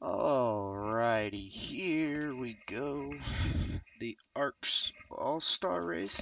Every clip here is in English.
Alrighty, here we go. The ARCS All-Star race.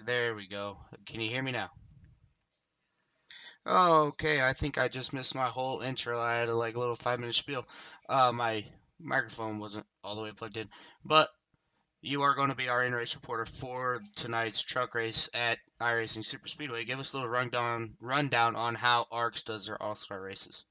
There we go. Can you hear me now? Oh, okay. I think I just missed my whole intro. I had a like little 5 minute spiel. My microphone wasn't all the way plugged in, but you are going to be our in-race reporter for tonight's truck race at Iracing SuperSpeedway. Give us a little rundown on how ARCS does their All-Star races.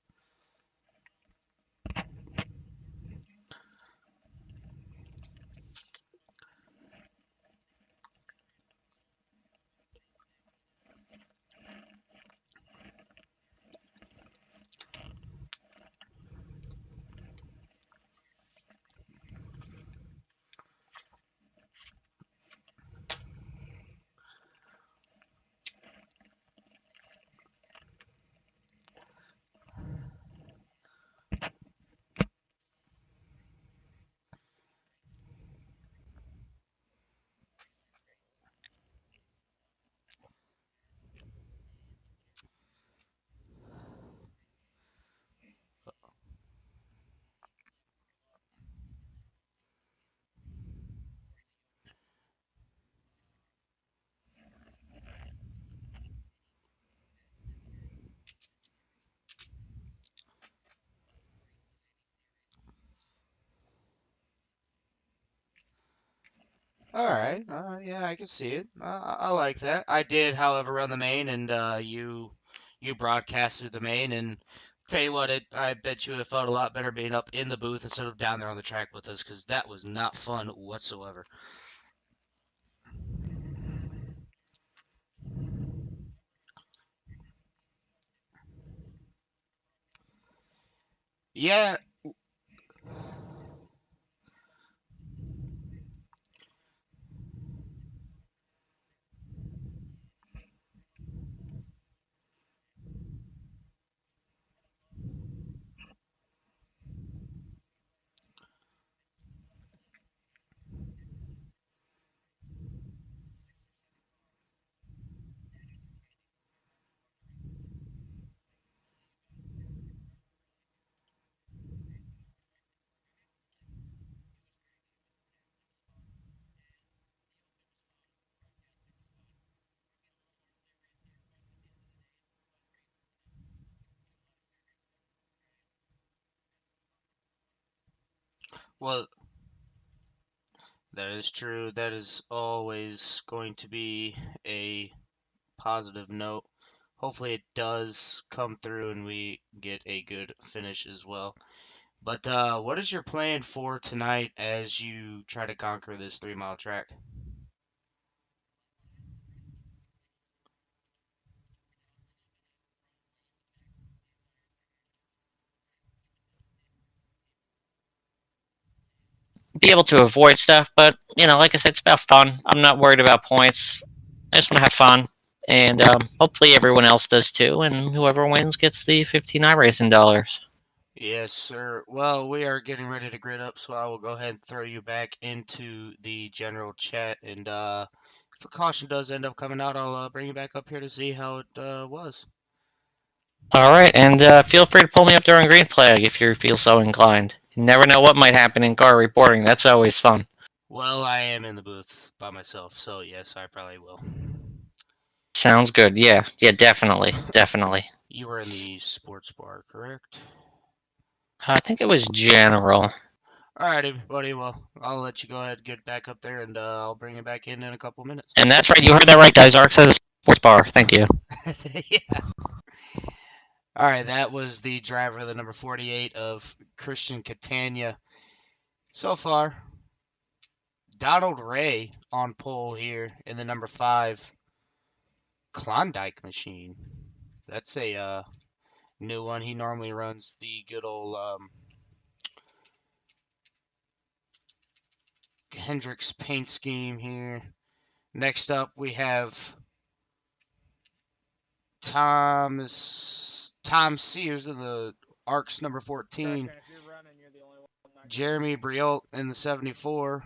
All right. Yeah, I can see it. I like that. I did, however, run the main, and you broadcasted the main, and tell you what, I bet you it felt a lot better being up in the booth instead of down there on the track with us, because that was not fun whatsoever. Yeah. Well, that is true. That is always going to be a positive note. Hopefully, it does come through and we get a good finish as well. But what is your plan for tonight as you try to conquer this 3 mile track? Be able to avoid stuff, but like I said, it's about fun. I'm not worried about points. I just want to have fun, and hopefully everyone else does too. And whoever wins gets the 15 iRacing dollars. Yes, sir. Well, we are getting ready to grid up, so I will go ahead and throw you back into the general chat. And if a caution does end up coming out, I'll bring you back up here to see how it was. All right, and feel free to pull me up during green flag if you feel so inclined. You never know what might happen in car reporting. That's always fun. Well, I am in the booth by myself, so yes, I probably will. Sounds good. Yeah, yeah, definitely, definitely. You were in the sports bar, correct? I think it was general. Alrighty, buddy. Well, I'll let you go ahead and get back up there, and I'll bring you back in a couple minutes. And that's right. You heard that right, guys. ARCS has a sports bar. Thank you. Yeah. All right, that was the driver of the number 48 of Christian Catania. So far, Donald Ray on pole here in the number 5 Klondike machine. That's a new one. He normally runs the good old Hendrix paint scheme here. Next up, we have Tom Sears in the ARCS number 14. Jeremy Briot in the 74.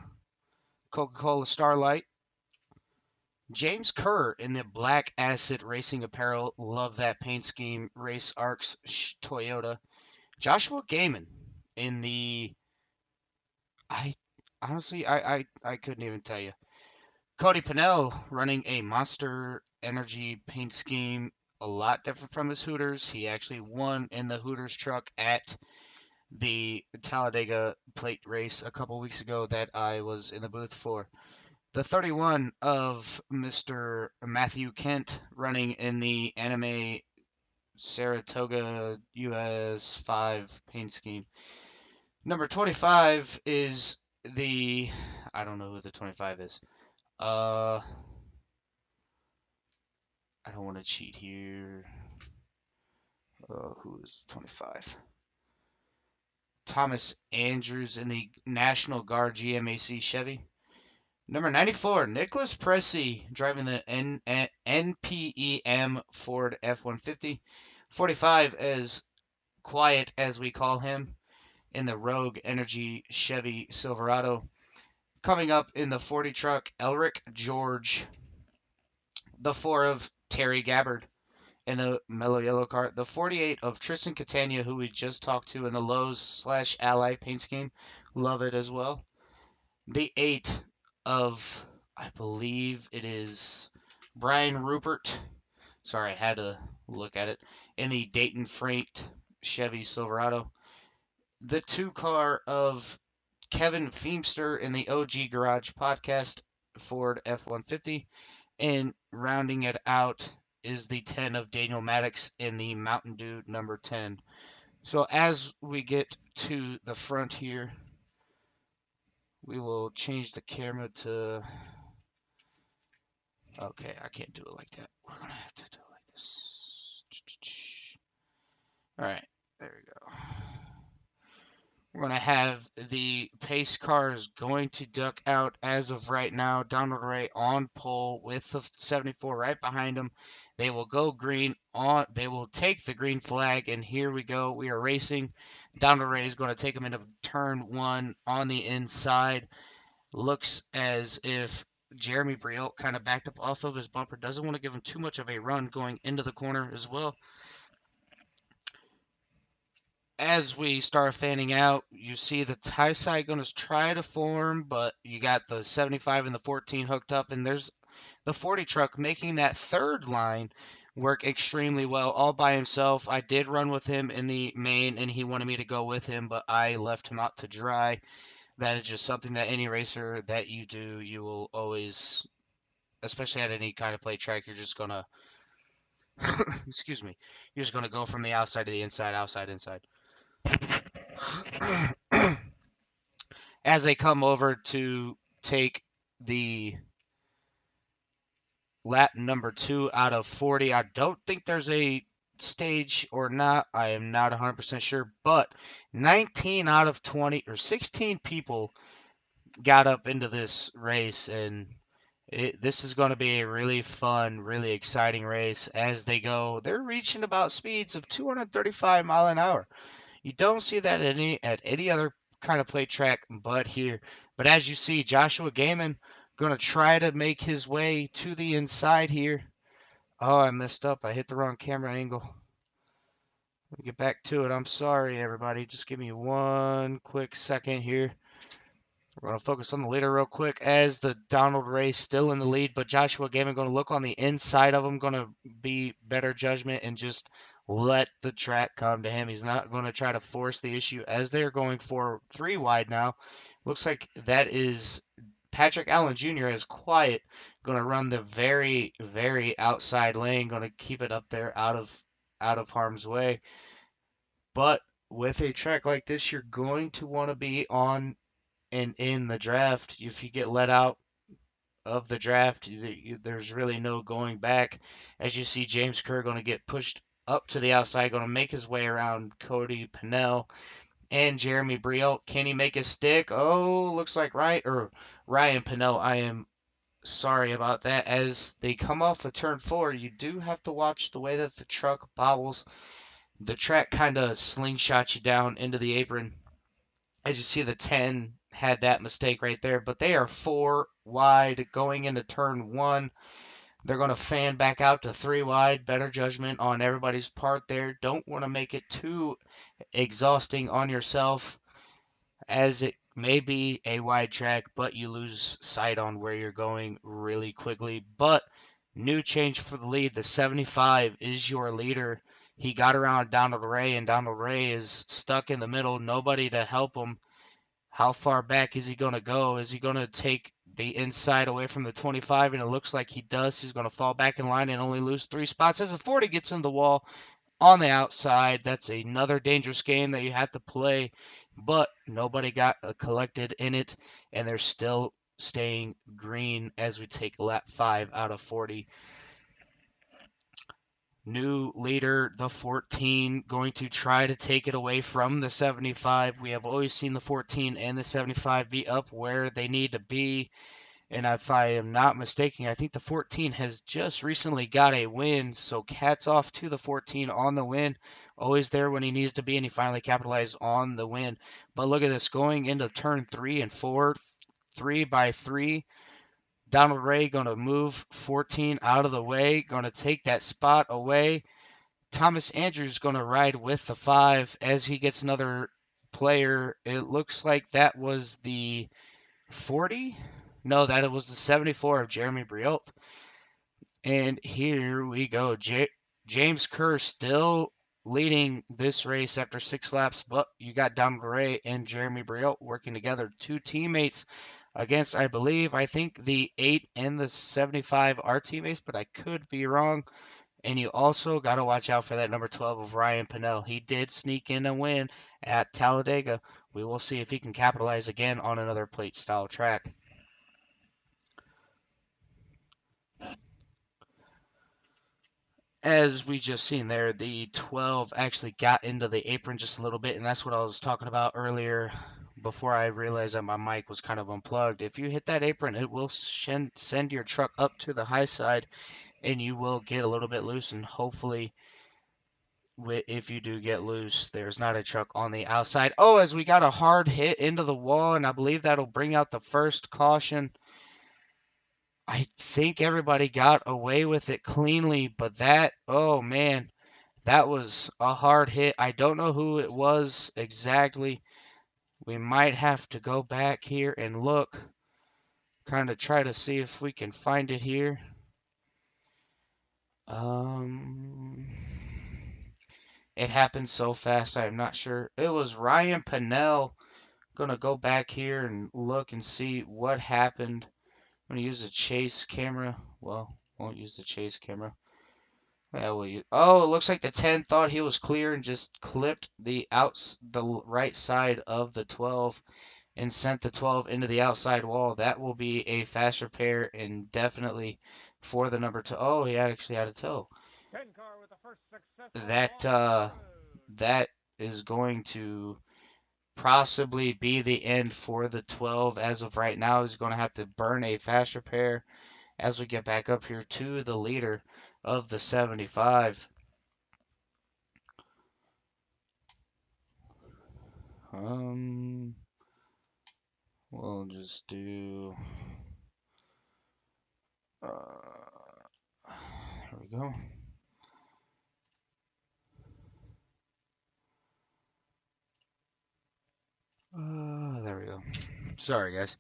Coca-Cola Starlight. James Kerr in the Black Acid Racing Apparel. Love that paint scheme. Race Arcs Toyota. Joshua Gaiman in the. I honestly, I couldn't even tell you. Cody Pennell running a Monster Energy paint scheme. A lot different from his Hooters. He actually won in the Hooters truck at the Talladega plate race a couple weeks ago that I was in the booth for. The 31 of Mr. Matthew Kent running in the Anime Saratoga US 5 paint scheme. Number 25 is the. I don't know who the 25 is. I don't want to cheat here. Who is 25? Thomas Andrews in the National Guard GMAC Chevy. Number 94, Nicholas Pressey driving the NPEM Ford F-150. 45 as quiet as we call him in the Rogue Energy Chevy Silverado. Coming up in the 40 truck, Elric George. The 4 of Terry Gabbard in the Mellow Yellow car. The 48 of Tristan Catania, who we just talked to in the Lowe's/Ally paint scheme. Love it as well. The 8 of, I believe it is Brian Rupert. Sorry, I had to look at it. In the Dayton Freight Chevy Silverado. The 2 car of Kevin Feemster in the OG Garage podcast. Ford F-150, and rounding it out is the 10 of Daniel Maddox in the Mountain Dew number 10. So as we get to the front here, we will change the camera to... Okay, I can't do it like that. We're going to have to do it like this. All right, there we go. We're going to have the pace cars going to duck out as of right now. Donald Ray on pole with the 74 right behind him. They will go green on. They will take the green flag, and here we go. We are racing. Donald Ray is going to take him into turn one on the inside. Looks as if Jeremy Briot kind of backed up off of his bumper. Doesn't want to give him too much of a run going into the corner as well. As we start fanning out, you see the high side going to try to form, but you got the 75 and the 14 hooked up, and there's the 40 truck making that third line work extremely well all by himself. I did run with him in the main, and he wanted me to go with him, but I left him out to dry. That is just something that any racer that you do, you will always, especially at any kind of play track, you're just going to, excuse me, you're just going to go from the outside to the inside, outside, inside. As they come over to take the lap number 2 out of 40. I don't think there's a stage or not. I am not 100% sure, but 19 out of 20 or 16 people got up into this race, and this is going to be a really fun, really exciting race as they go. They're reaching about speeds of 235 mile an hour. You don't see that at any other kind of play track but here. But as you see, Joshua Gaiman going to try to make his way to the inside here. Oh, I messed up. I hit the wrong camera angle. Let me get back to it. I'm sorry, everybody. Just give me one quick second here. We're going to focus on the leader real quick as the Donald Ray still in the lead, but Joshua Gaiman going to look on the inside of him, going to be better judgment and just let the track come to him. He's not going to try to force the issue as they're going for 3 wide now. Looks like that is Patrick Allen Jr. is quiet, going to run the very, very outside lane, going to keep it up there out of harm's way. But with a track like this, you're going to want to be on and in the draft. If you get let out of the draft, there's really no going back. As you see, James Kerr going to get pushed up to the outside, going to make his way around Cody Pennell and Jeremy Briot. Can he make a stick? Oh, looks like Ryan Pennell. I am sorry about that. As they come off of turn 4, you do have to watch the way that the truck bobbles. The track kind of slingshots you down into the apron. As you see, the 10 had that mistake right there, but they are 4 wide going into turn 1. They're going to fan back out to 3 wide. Better judgment on everybody's part there. Don't want to make it too exhausting on yourself, as it may be a wide track, but you lose sight on where you're going really quickly. But new change for the lead. The 75 is your leader. He got around Donald Ray, and Donald Ray is stuck in the middle. Nobody to help him. How far back is he going to go? Is he going to take the inside away from the 25? And it looks like he does. He's going to fall back in line and only lose 3 spots. As the 40 gets in the wall on the outside, that's another dangerous game that you have to play. But nobody got collected in it, and they're still staying green as we take lap 5 out of 40. New leader, the 14, going to try to take it away from the 75. We have always seen the 14 and the 75 be up where they need to be. And if I am not mistaken, I think the 14 has just recently got a win. So hats off to the 14 on the win. Always there when he needs to be, and he finally capitalized on the win. But look at this, going into turn 3 and 4, 3 by 3. Donald Ray going to move 14 out of the way, going to take that spot away. Thomas Andrews going to ride with the 5 as he gets another player. It looks like that was the 40. No, that it was the 74 of Jeremy Briot. And here we go. James Kerr still leading this race after 6 laps, but you got Donald Ray and Jeremy Briot working together, two teammates against, I think the 8 and the 75 are teammates, but I could be wrong. And you also got to watch out for that number 12 of Ryan Pinnell. He did sneak in a win at Talladega. We will see if he can capitalize again on another plate style track. As we just seen there, the 12 actually got into the apron just a little bit, and that's what I was talking about earlier before I realized that my mic was kind of unplugged. If you hit that apron, it will send your truck up to the high side, and you will get a little bit loose, and hopefully if you do get loose, there's not a truck on the outside. Oh, as we got a hard hit into the wall, and I believe that'll bring out the first caution. I think everybody got away with it cleanly, but that, oh man, that was a hard hit. I don't know who it was exactly. We might have to go back here and look, kind of try to see if we can find it here. Um, it happened so fast, I'm not sure. It was Ryan Pinnell. Gonna go back here and look and see what happened. I'm gonna use the chase camera. Well, won't use the chase camera. Yeah, oh, it looks like the 10 thought he was clear and just clipped the right side of the 12 and sent the 12 into the outside wall. That will be a fast repair and definitely for the number 2. Oh, he actually had a toe. That that is going to possibly be the end for the 12 as of right now. He's going to have to burn a fast repair as we get back up here to the leader of the 75. We'll just do. Here we go. There we go. Sorry, guys.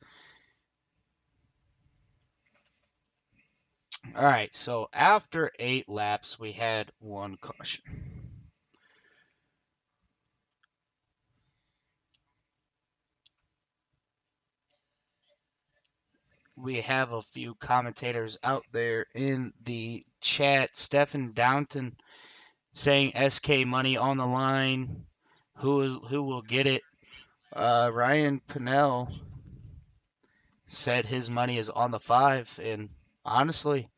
All right, so after 8 laps, we had one caution. We have a few commentators out there in the chat. Stephen Downton saying SK money on the line. Who will get it? Ryan Pinnell said his money is on the 5, and honestly,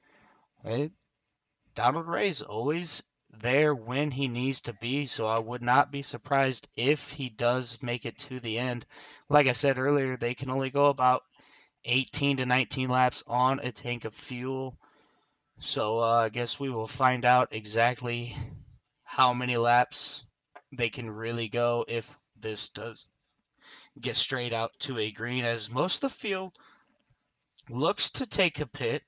Donald Ray's always there when he needs to be, so I would not be surprised if he does make it to the end. Like I said earlier, they can only go about 18 to 19 laps on a tank of fuel. So I guess we will find out exactly how many laps they can really go if this does get straight out to a green, as most of the field looks to take a pit,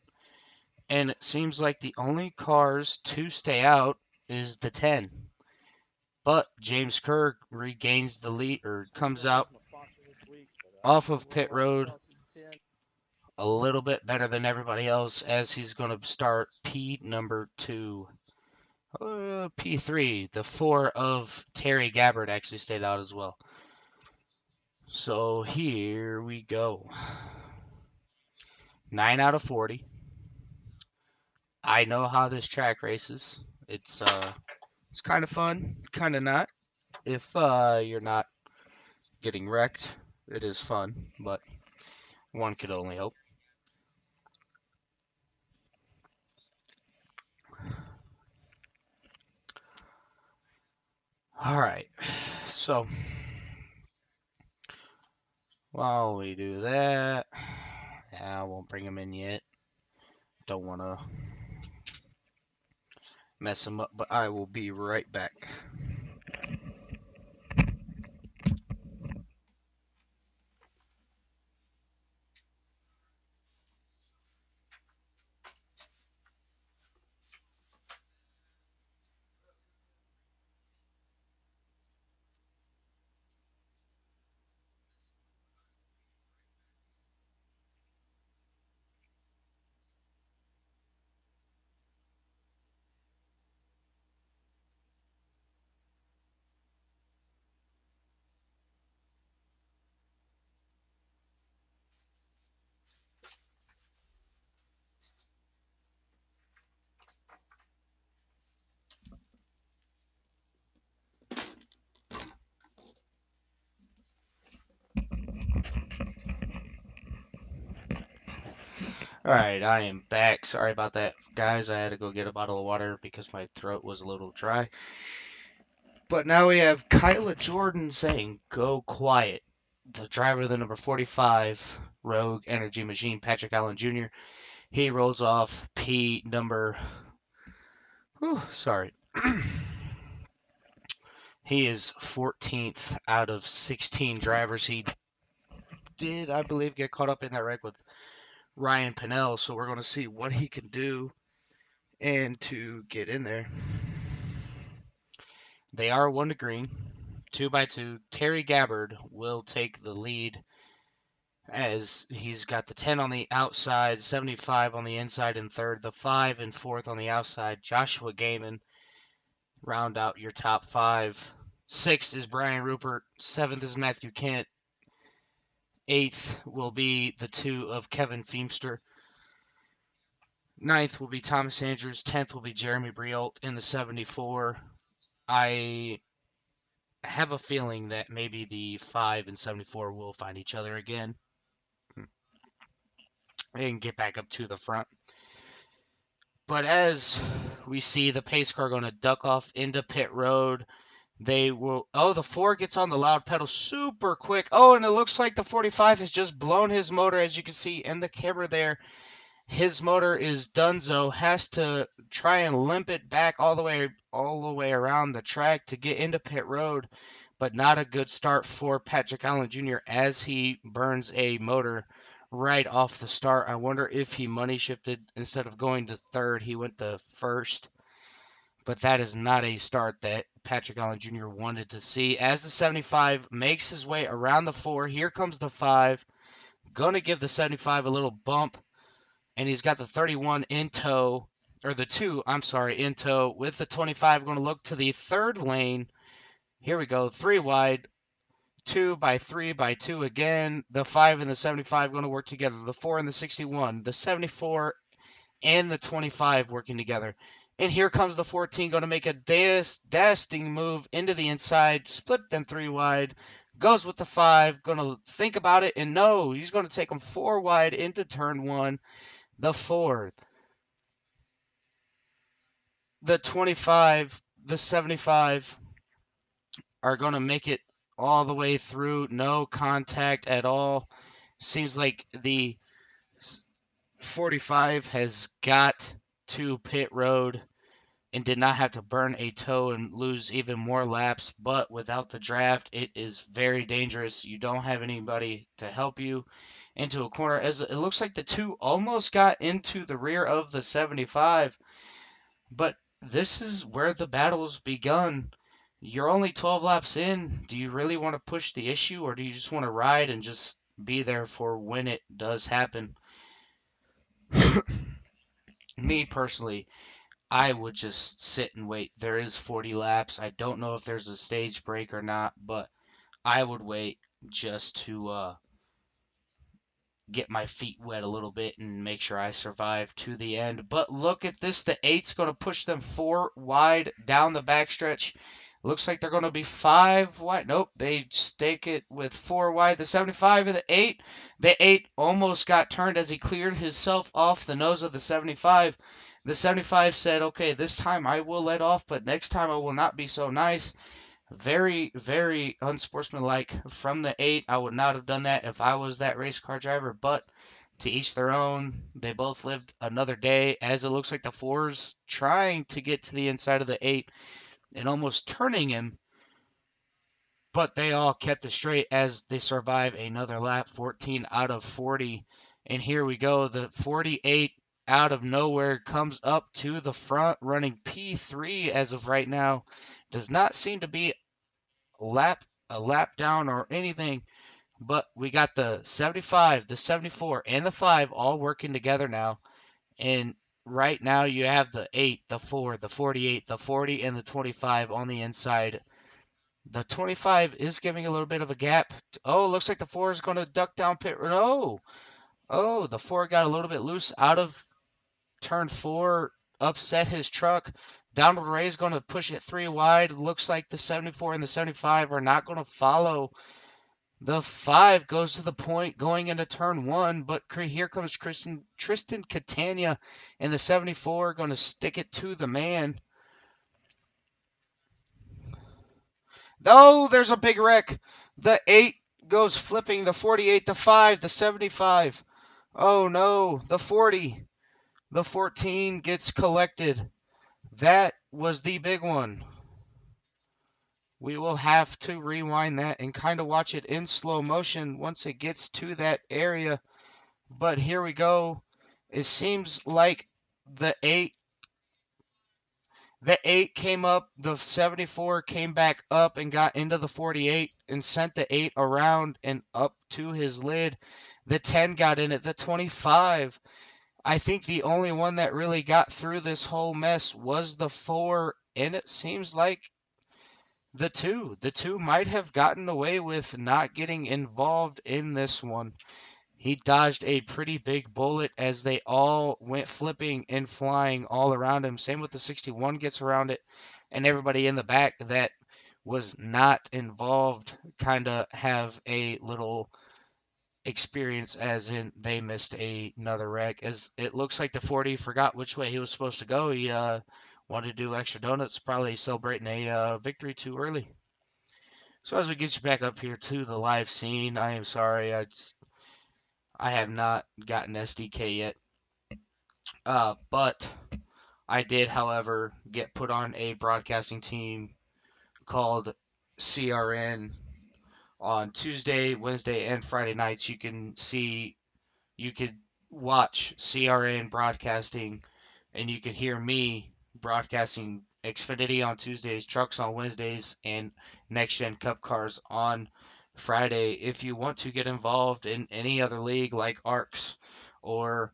and it seems like the only cars to stay out is the 10. But James Kerr regains the lead or comes out off of pit road a little bit better than everybody else as he's going to start P number 2. P3, the 4 of Terry Gabbard actually stayed out as well. So here we go. 9 out of 40. I know how this track races. It's kind of fun, kind of not. If you're not getting wrecked, it is fun, but one could only hope. All right, so while we do that, I won't bring him in yet. Don't want to mess him up, but I will be right back. Alright, I am back. Sorry about that, guys. I had to go get a bottle of water because my throat was a little dry. But now we have Kyla Jordan saying, "Go quiet." The driver of the number 45 Rogue Energy Machine, Patrick Allen Jr., he rolls off P number. Whew, sorry. He is 14th out of 16 drivers. He did, I believe, get caught up in that wreck with Ryan Pinnell, so we're going to see what he can do and to get in there. They are one to green, 2 by 2. Terry Gabbard will take the lead as he's got the 10 on the outside, 75 on the inside in third, the 5 and fourth on the outside. Joshua Gaiman round out your top five. Sixth is Brian Rupert. Seventh is Matthew Kent. Eighth will be the 2 of Kevin Feemster. Ninth will be Thomas Andrews. 10th will be Jeremy Brialt in the 74. I have a feeling that maybe the 5 and 74 will find each other again and get back up to the front. But as we see the pace car going to duck off into pit road, they will. Oh, the 4 gets on the loud pedal super quick. Oh, and it looks like the 45 has just blown his motor, as you can see in the camera there. His motor is donezo, has to try and limp it back all the way around the track to get into pit road, but not a good start for Patrick Allen Jr. as he burns a motor right off the start. I wonder if he money shifted instead of going to third, he went to first. But that is not a start that Patrick Allen Jr. wanted to see. As the 75 makes his way around the 4, here comes the 5. Gonna give the 75 a little bump, and he's got the 31 in tow, or the 2, I'm sorry, in tow, with the 25 going to look to the third lane. Here we go, 3 wide, 2 by 3 by 2 again. The 5 and the 75 going to work together. The 4 and the 61, the 74 and the 25 working together. And here comes the 14 going to make a dasting move into the inside, split them 3 wide, goes with the 5, going to think about it, and no, he's going to take them 4 wide into turn 1. The 4th, the 25, the 75 are going to make it all the way through. No contact at all. Seems like the 45 has got to pit road and did not have to burn a toe and lose even more laps. But without the draft, it is very dangerous. You don't have anybody to help you into a corner. As it looks like the 2 almost got into the rear of the 75. But this is where the battle's begun. You're only 12 laps in. Do you really want to push the issue, or do you just want to ride and just be there for when it does happen? Me personally, I would just sit and wait. There is 40 laps. I don't know if there's a stage break or not, but I would wait just to get my feet wet a little bit and make sure I survive to the end. But look at this. The 8's going to push them 4 wide down the backstretch. Looks like they're going to be 5 wide. Nope, they stake it with 4 wide. The 75 and the 8. The 8 almost got turned as he cleared himself off the nose of the 75. The 75 said, okay, this time I will let off, but next time I will not be so nice. Very, very unsportsmanlike from the 8. I would not have done that if I was that race car driver, but to each their own. They both lived another day, as it looks like the 4's trying to get to the inside of the 8 and almost turning him, but they all kept it straight as they survive another lap, 14 out of 40. And here we go, the 48 out of nowhere comes up to the front, running P3 as of right now. Does not seem to be a lap down or anything, but we got the 75, the 74, and the 5 all working together now. And right now you have the 8, the 4, the 48, the 40, and the 25 on the inside. The 25 is giving a little bit of a gap. Oh, looks like the 4 is going to duck down pit. No. Oh, the 4 got a little bit loose out of turn 4, upset his truck. Donald Ray is going to push it 3 wide. Looks like the 74 and the 75 are not going to follow The 5 goes to the point going into turn 1, but here comes Tristan Catania in the 74, going to stick it to the man. Oh, there's a big wreck. The 8 goes flipping, the 48, the 5, the 75. Oh no, the 40. The 14 gets collected. That was the big one. We will have to rewind that and kind of watch it in slow motion once it gets to that area. But here we go. It seems like the 8 the 8 came up, the 74 came back up and got into the 48 and sent the 8 around and up to his lid. The 10 got in it, the 25. I think the only one that really got through this whole mess was the 4, and it seems like the 2. The 2 might have gotten away with not getting involved in this one. He dodged a pretty big bullet as they all went flipping and flying all around him. Same with the 61 gets around it, and everybody in the back that was not involved kind of have a little experience, as in they missed another wreck. As it looks like the 40 forgot which way he was supposed to go. He wanted to do extra donuts, probably celebrating a victory too early. So as we get you back up here to the live scene, I am sorry, I have not gotten SDK yet, but I did, however, get put on a broadcasting team called CRN on Tuesday, Wednesday, and Friday nights. You could watch CRN broadcasting, and you could hear me broadcasting Xfinity on Tuesdays, trucks on Wednesdays, and Next Gen Cup cars on Friday. If you want to get involved in any other league like ARCS or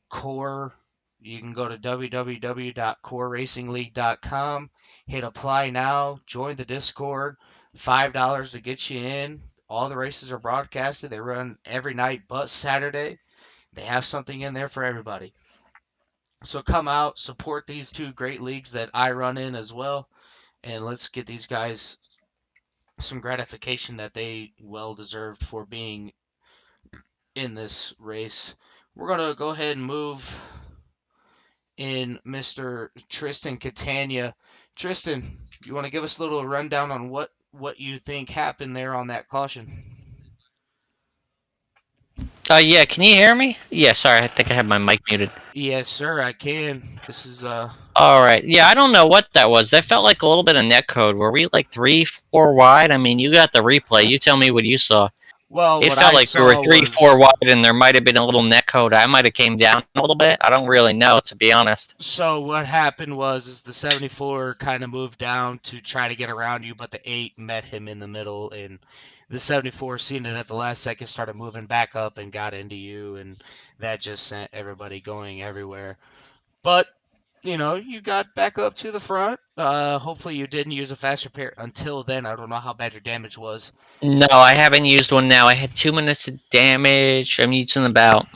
Core, you can go to www.coreracingleague.com, hit apply now, join the Discord, $5 to get you in. All the races are broadcasted. They run every night but Saturday. They have something in there for everybody. So come out, support these two great leagues that I run in as well, and let's get these guys some gratification that they well deserved for being in this race. We're going to go ahead and move in Mr. Tristan Catania. Tristan, you want to give us a little rundown on what you think happened there on that caution? Yeah, can you hear me? Yeah, sorry, I think I had my mic muted. Yes, sir, I can. This is All right. Yeah, I don't know what that was. That felt like a little bit of net code. Were we like 3, 4 wide? I mean, you got the replay. You tell me what you saw. well, It what felt I like we were saw 3, 4 was wide, and there might have been a little net code. I might have came down a little bit. I don't really know, to be honest. so what happened was is the 74 kind of moved down to try to get around you, but the 8 met him in the middle, and the 74 seen it at the last second, started moving back up and got into you, and that just sent everybody going everywhere. But you got back up to the front. Hopefully you didn't use a fast repair until then. I don't know how bad your damage was. No, I haven't used one now. I had 2 minutes of damage. I'm using about.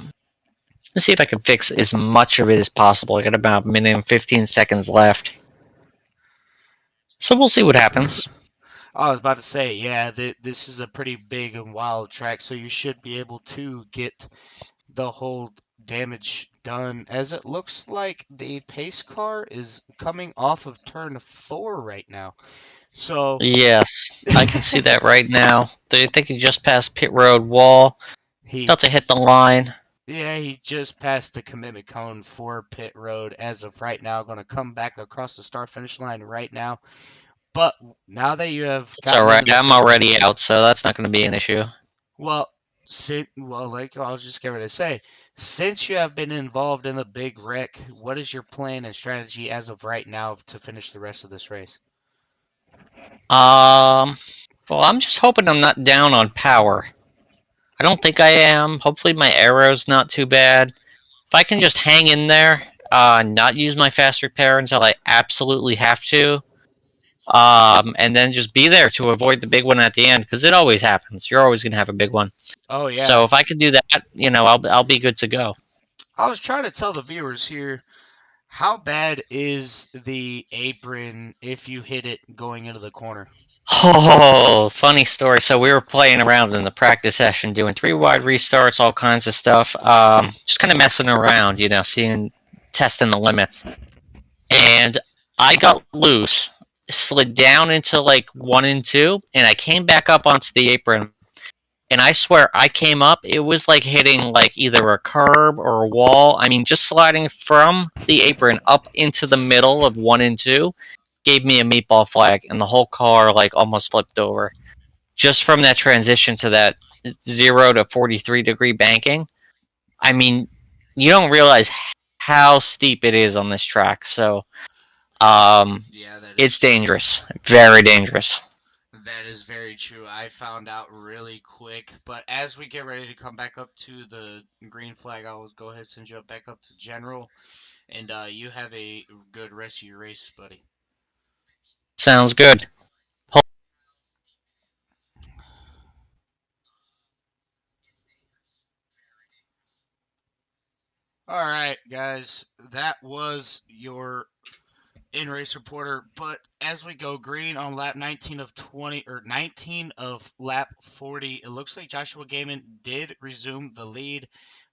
Let's see if I can fix as much of it as possible. I got about a minute and 15 seconds left. So we'll see what happens. I was about to say, yeah, this is a pretty big and wild track, so you should be able to get the whole damage done, as it looks like the pace car is coming off of turn 4 right now. So Yes, I can see that right now. I think he just passed pit road wall. he About to hit the line. yeah, he just passed the commitment cone for pit road as of right now. Going to come back across the start finish line right now. But now that you have It's gotten alright. into the I'm pit road, already out, so that's not going to be an issue. well, like I was just getting ready to say, since you have been involved in the big wreck, what is your plan and strategy as of right now to finish the rest of this race? Um, well, I'm just hoping I'm not down on power. I don't think I am. Hopefully my arrow's not too bad. If I can just hang in there, not use my fast repair until I absolutely have to, and then just be there to avoid the big one at the end, because it always happens. You're always going to have a big one. Oh So yeah, if I could do that, I'll be good to go. I was trying to tell the viewers here. How bad is the apron if you hit it going into the corner? Oh, funny story. So we were playing around in the practice session, doing three wide restarts, all kinds of stuff. Just kind of messing around, seeing, testing the limits. And I got loose, slid down into like one and two, and I came back up onto the apron. And I swear, I came up, it was like hitting like either a curb or a wall. I mean, just sliding from the apron up into the middle of one and two gave me a meatball flag, and the whole car like almost flipped over just from that transition to that 0 to 43 degree banking. I mean, you don't realize how steep it is on this track. So Yeah, that it's is dangerous, very dangerous. that is very true. I found out really quick, but as we get ready to come back up to the green flag, I'll go ahead and send you up back up to general, and you have a good rest of your race, buddy. Sounds good. All right, guys, that was your in race reporter. But as we go green on lap 19 of 20 or 19 of lap 40, it looks like Joshua Gaiman did resume the lead.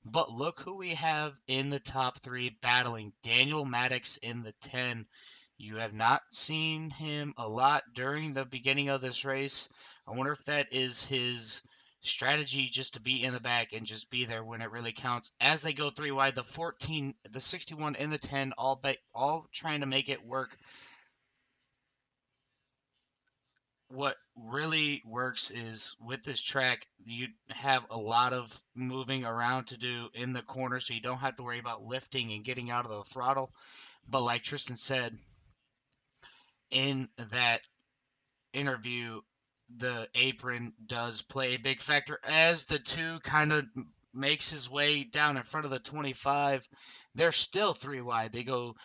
But look who we have in the top three battling Daniel Maddox in the 10. You have not seen him a lot during the beginning of this race. I wonder if that is his strategy just to be in the back and just be there when it really counts. As they go three wide, the 14, the 61, and the 10 all trying to make it work. What really works is with this track, you have a lot of moving around to do in the corner, so you don't have to worry about lifting and getting out of the throttle. But like Tristan said in that interview, the apron does play a big factor as the two kind of makes his way down in front of the 25. They're still three wide. They go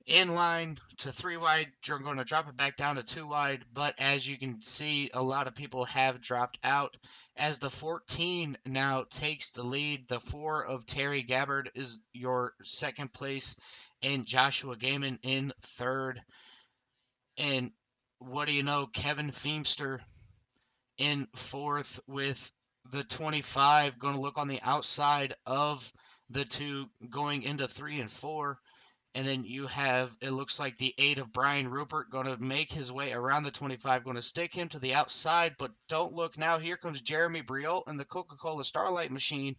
in line to three wide. You're going to drop it back down to two wide. But as you can see, a lot of people have dropped out as the 14 now takes the lead. The 4 of Terry Gabbard is your second place, and Joshua Gaiman in third. And what do you know? Kevin Feemster in fourth with the 25, going to look on the outside of the two going into three and four. And then you have, it looks like the 8 of Brian Rupert going to make his way around the 25, going to stick him to the outside. But don't look now. Here comes Jeremy Briot in the Coca Cola Starlight machine.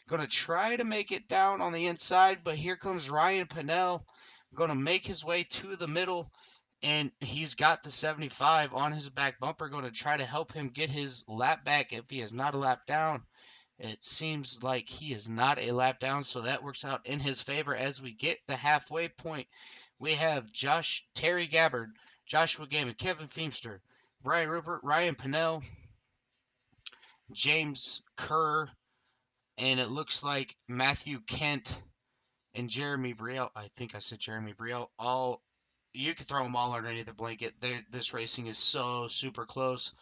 Going to try to make it down on the inside. But here comes Ryan Pinnell. Going to make his way to the middle. And he's got the 75 on his back bumper. Going to try to help him get his lap back if he is not a lap down. It seems like he is not a lap down, so that works out in his favor as we get the halfway point. We have Terry Gabbard, Joshua Gaiman, Kevin Feemster, Brian Rupert, Ryan Pinnell, James Kerr, and it looks like Matthew Kent and Jeremy Brielle. I think I said Jeremy Brielle. All you could throw them all underneath the blanket. This racing is so super close,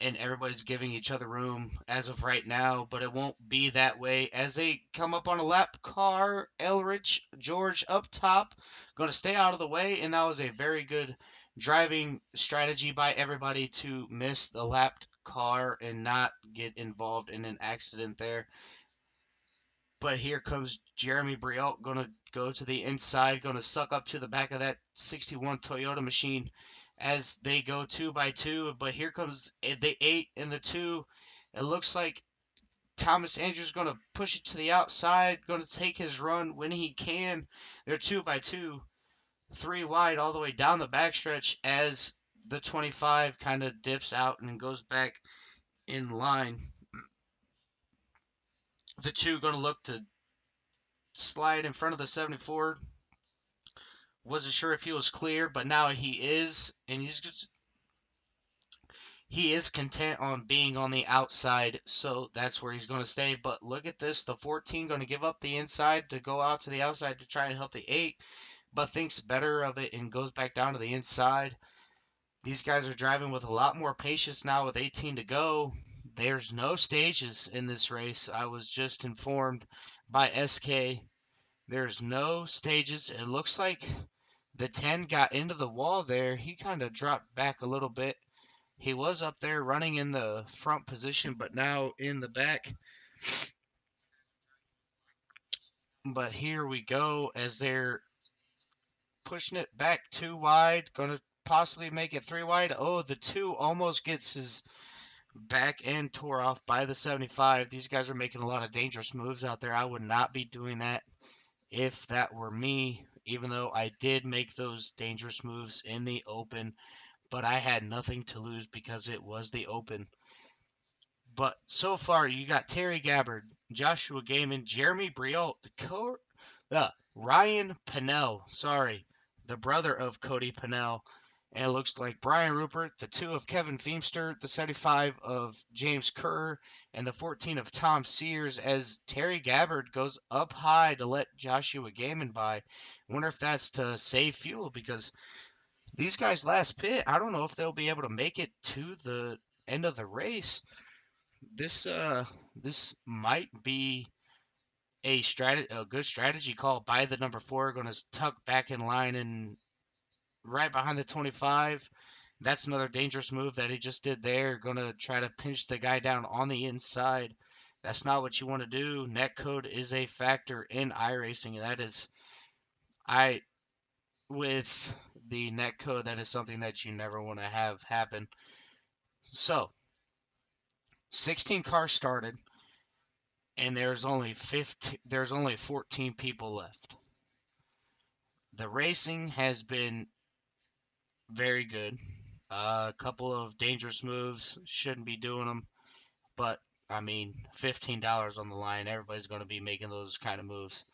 and everybody's giving each other room as of right now, but it won't be that way as they come up on a lap car. Elrich George up top, going to stay out of the way, and that was a very good driving strategy by everybody to miss the lapped car and not get involved in an accident there. But here comes Jeremy Brielt, going to go to the inside, going to suck up to the back of that 61 Toyota machine as they go two by two. But here comes the 8 and the 2. It looks like Thomas Andrews going to push it to the outside, going to take his run when he can. They're two by two, three wide all the way down the backstretch as the 25 kind of dips out and goes back in line. The two going to look to slide in front of the 74. Wasn't sure if he was clear, but now he is, and he is content on being on the outside, so that's where he's going to stay. But look at this, the 14 going to give up the inside to go out to the outside to try and help the 8, but thinks better of it and goes back down to the inside. These guys are driving with a lot more patience now with 18 to go. There's no stages in this race. I was just informed by SK There's no stages. It looks like the 10 got into the wall there. He kind of dropped back a little bit. He was up there running in the front position, but now in the back. But here we go as they're pushing it back 2 wide. Going to possibly make it 3 wide. Oh, the 2 almost gets his back end tore off by the 75. These guys are making a lot of dangerous moves out there. I would not be doing that if that were me, even though I did make those dangerous moves in the open, but I had nothing to lose because it was the open. But so far, you got Terry Gabbard, Joshua Gaiman, Jeremy Brialt, Ryan Pennell, sorry, the brother of Cody Pennell. And it looks like Brian Rupert, the 2 of Kevin Feemster, the 75 of James Kerr, and the 14 of Tom Sears as Terry Gabbard goes up high to let Joshua Gaiman by. Wonder if that's to save fuel because these guys last pit, I don't know if they'll be able to make it to the end of the race. This might be a good strategy call by the number 4. Going to tuck back in line and right behind the 25. That's another dangerous move that he just did there. Going to try to pinch the guy down on the inside. That's not what you want to do. Netcode is a factor in iRacing, and that is I with the netcode, that is something that you never want to have happen. So, 16 cars started, and there's only 14 people left. The racing has been very good. A couple of dangerous moves, shouldn't be doing them, but I mean, $15 on the line, everybody's going to be making those kind of moves.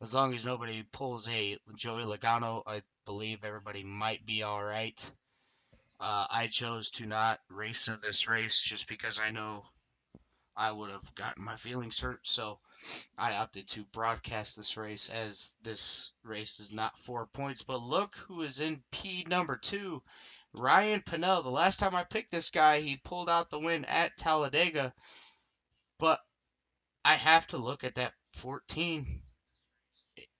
As long as nobody pulls a Joey Logano, I believe everybody might be all right. I chose to not race in this race just because I know I would have gotten my feelings hurt, so I opted to broadcast this race as this race is not 4 points. But look who is in P number 2, Ryan Pennell. The last time I picked this guy, he pulled out the win at Talladega, but I have to look at that 14.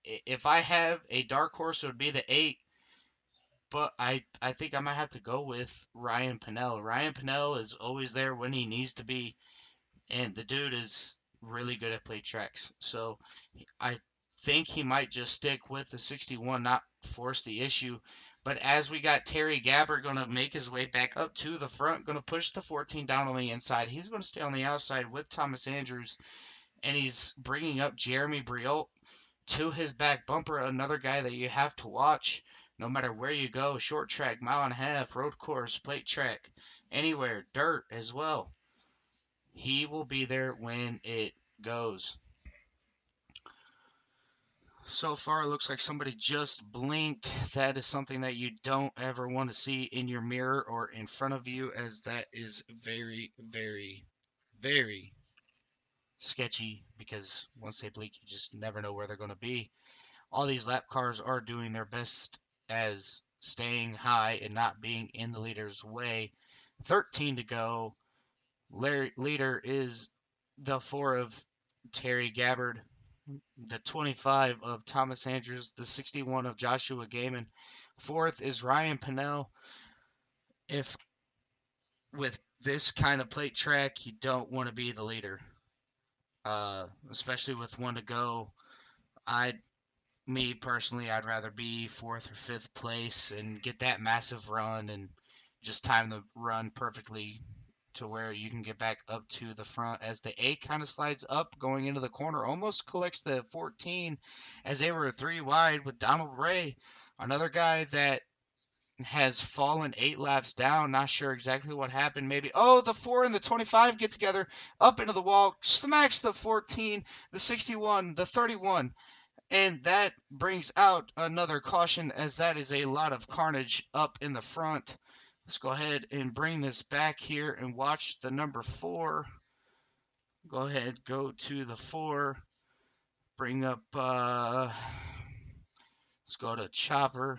If I have a dark horse, it would be the 8, but I think I might have to go with Ryan Pennell. Ryan Pennell is always there when he needs to be, and the dude is really good at plate tracks. So I think he might just stick with the 61, not force the issue. But as we got Terry Gabbard going to make his way back up to the front, going to push the 14 down on the inside. He's going to stay on the outside with Thomas Andrews, and he's bringing up Jeremy Brialt to his back bumper, another guy that you have to watch no matter where you go. Short track, mile and a half, road course, plate track, anywhere, dirt as well. He will be there when it goes. So far, it looks like somebody just blinked. That is something that you don't ever want to see in your mirror or in front of you, as that is very, very, very sketchy because once they blink, you just never know where they're going to be. All these lap cars are doing their best as staying high and not being in the leader's way. 13 to go. Leader is the 4 of Terry Gabbard, the 25 of Thomas Andrews, the 61 of Joshua Gaiman. Fourth is Ryan Pennell. If with this kind of plate track, you don't want to be the leader, especially with 1 to go. Me personally, I'd rather be 4th or 5th place and get that massive run and just time the run perfectly to where you can get back up to the front as the 8 kind of slides up going into the corner, almost collects the 14 as they were 3 wide with Donald Ray, another guy that has fallen 8 laps down. Not sure exactly what happened. Maybe, oh, the 4 and the 25 get together up into the wall, smacks the 14, the 61, the 31. And that brings out another caution as that is a lot of carnage up in the front. Let's go ahead and bring this back here and watch the number 4. Go ahead, go to the 4. Bring up, let's go to Chopper.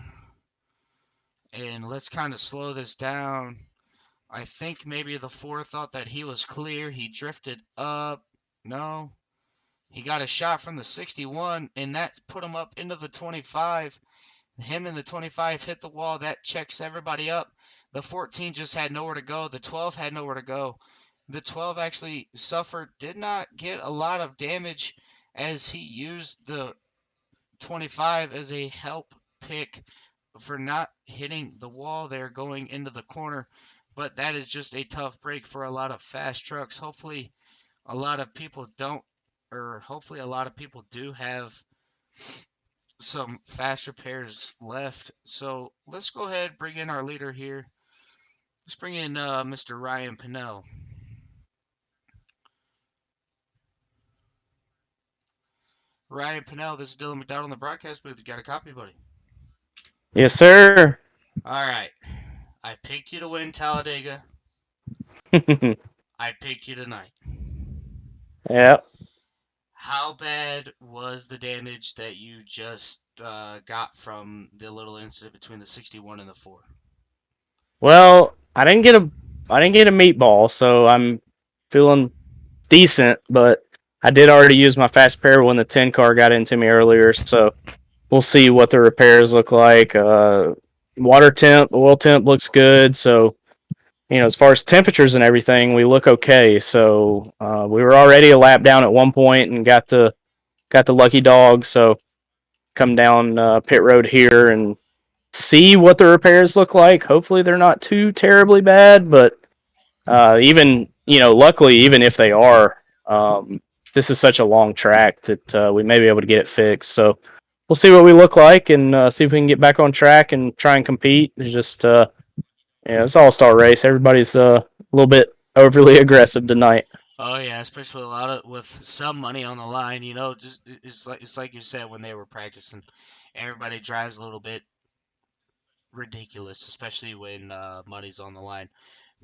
And let's kind of slow this down. I think maybe the 4 thought that he was clear. He drifted up. No, He got a shot from the 61, and that put him up into the 25. Him and the 25 hit the wall. That checks everybody up. The 14 just had nowhere to go. The 12 had nowhere to go. The 12 actually suffered, did not get a lot of damage as he used the 25 as a help pick for not hitting the wall there going into the corner. But that is just a tough break for a lot of fast trucks. Hopefully, a lot of people don't, or hopefully, a lot of people do have some fast repairs left. So let's go ahead and bring in our leader here. Let's bring in Mr. Ryan Pinnell. Ryan Pinnell, this is Dylan McDonald in the broadcast booth. You got a copy, buddy? Yes, sir. All right. I picked you to win Talladega. Yeah. I picked you tonight. How bad was the damage that you just got from the little incident between the 61 and the 4? Well, I didn't get a meatball, so I'm feeling decent, but I did already use my fast repair when the 10 car got into me earlier, so we'll see what the repairs look like. Water temp, oil temp looks good, so as far as temperatures and everything, we look okay. So we were already a lap down at one point and got the lucky dog. So come down pit road here and see what the repairs look like. Hopefully they're not too terribly bad, but even luckily, even if they are, this is such a long track that we may be able to get it fixed. So we'll see what we look like and see if we can get back on track and try and compete. It's just it's all-star race. Everybody's a little bit overly aggressive tonight. Oh yeah, especially with a lot of with some money on the line. Just it's like you said when they were practicing. Everybody drives a little bit ridiculous, especially when money's on the line.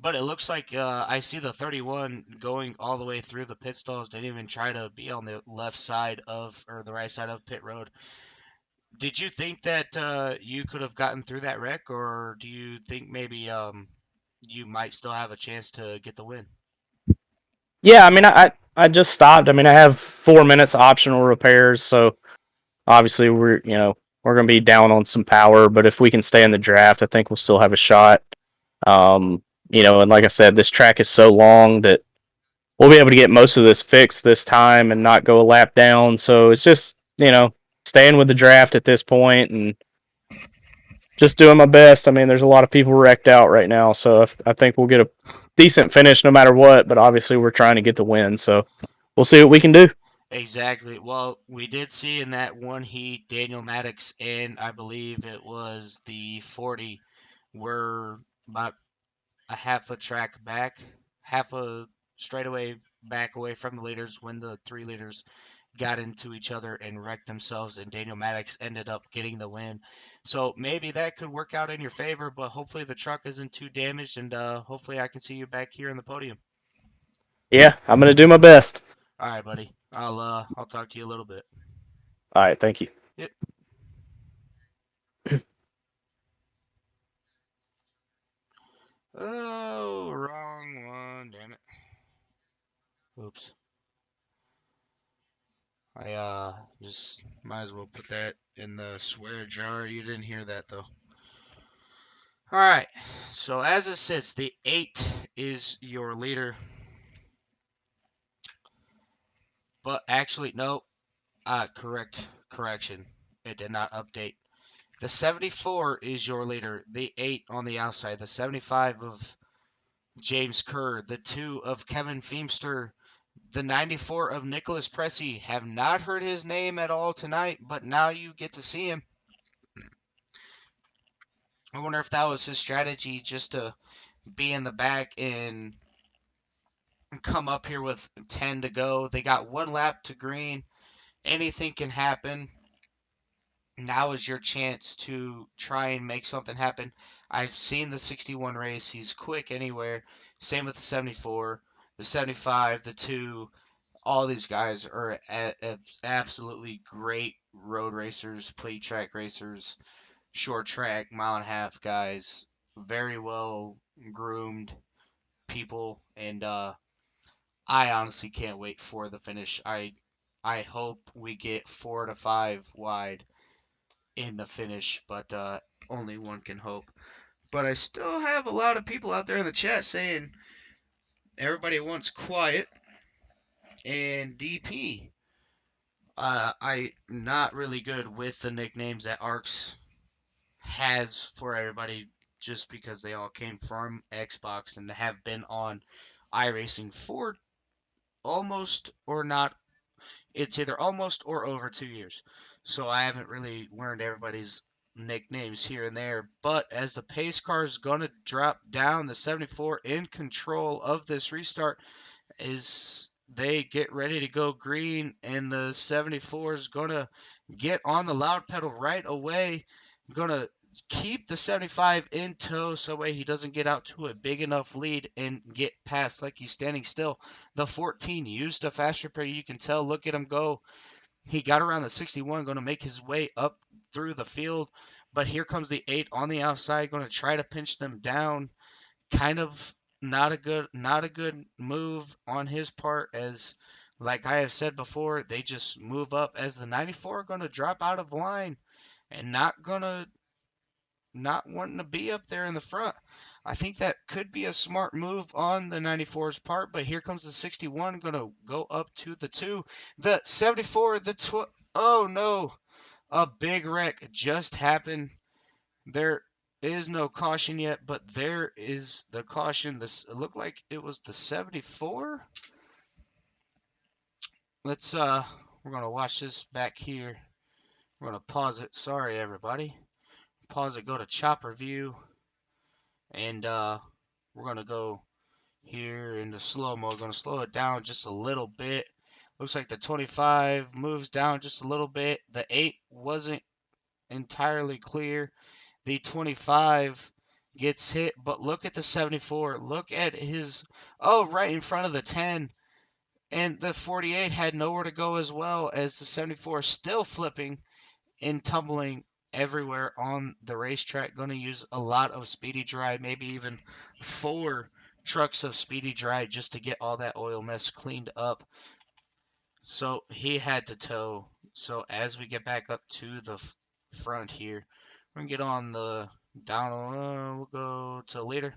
But it looks like I see the 31 going all the way through the pit stalls. Didn't even try to be on the left side of or the right side of pit road. Did you think that you could have gotten through that wreck, or do you think maybe you might still have a chance to get the win? Yeah, I mean, I just stopped. I mean, I have 4 minutes optional repairs, so obviously we're gonna be down on some power, but if we can stay in the draft, I think we'll still have a shot. And like I said, this track is so long that we'll be able to get most of this fixed this time and not go a lap down. So it's just staying with the draft at this point and just doing my best. I mean, there's a lot of people wrecked out right now, so I think we'll get a decent finish no matter what. But obviously, we're trying to get the win, so we'll see what we can do. Exactly. Well, we did see in that one heat Daniel Maddox and I believe it was the 40 were about a half a track back, half a straightaway back away from the leaders when the 3 leaders got into each other and wrecked themselves, and Daniel Maddox ended up getting the win. So maybe that could work out in your favor, but hopefully the truck isn't too damaged, and hopefully I can see you back here in the podium. Yeah, I'm gonna do my best. All right, buddy. I'll talk to you a little bit. All right, thank you. Yep. Oh, wrong one. Damn it. Oops. I just might as well put that in the swear jar. You didn't hear that though. All right. So as it sits, the 8 is your leader. But actually, no. Correction. It did not update. The 74 is your leader. The 8 on the outside. The 75 of James Kerr. The 2 of Kevin Feemster. The 94 of Nicholas Pressey. Have not heard his name at all tonight, but now you get to see him. I wonder if that was his strategy just to be in the back and come up here with 10 to go. They got one lap to green. Anything can happen. Now is your chance to try and make something happen. I've seen the 61 race. He's quick anywhere. Same with the 74, the 75, the 2. All these guys are absolutely great road racers, plate track racers, short track, mile and a half guys. Very well groomed people, and I honestly can't wait for the finish. I hope we get 4 to 5 wide in the finish, but only one can hope. But I still have a lot of people out there in the chat saying everybody wants quiet and DP. I'm not really good with the nicknames that ARCS has for everybody just because they all came from Xbox and have been on iRacing for almost or not. It's either almost or over 2 years. So I haven't really learned everybody's nicknames here and there. But as the pace car is going to drop down, the 74 in control of this restart is they get ready to go green, and the 74 is going to get on the loud pedal right away. Going to keep the 75 in tow so way he doesn't get out to a big enough lead and get past like he's standing still. The 14 used a fast repair. You can tell. Look at him go. He got around the 61, going to make his way up through the field. But here comes the 8 on the outside, going to try to pinch them down. Kind of not a good move on his part, as like I have said before, they just move up as the 94 going to drop out of line and not wanting to be up there in the front. I think that could be a smart move on the 94's part, but here comes the 61 going to go up to the 2. The 74, oh no, a big wreck just happened. There is no caution yet, but there is the caution. It looked like it was the 74. We're going to watch this back here. We're going to pause it. Sorry, everybody. Pause it, go to chopper view, and we're going to go here into slow mo. Going to slow it down just a little bit. Looks like the 25 moves down just a little bit. The 8 wasn't entirely clear. The 25 gets hit, but look at the 74. Look at his, right in front of the 10. And the 48 had nowhere to go as well, as the 74 still flipping and tumbling everywhere on the racetrack. Going to use a lot of speedy dry, maybe even 4 trucks of speedy dry just to get all that oil mess cleaned up. So he had to tow. So as we get back up to the front here, we're going to get on the down, we'll go to leader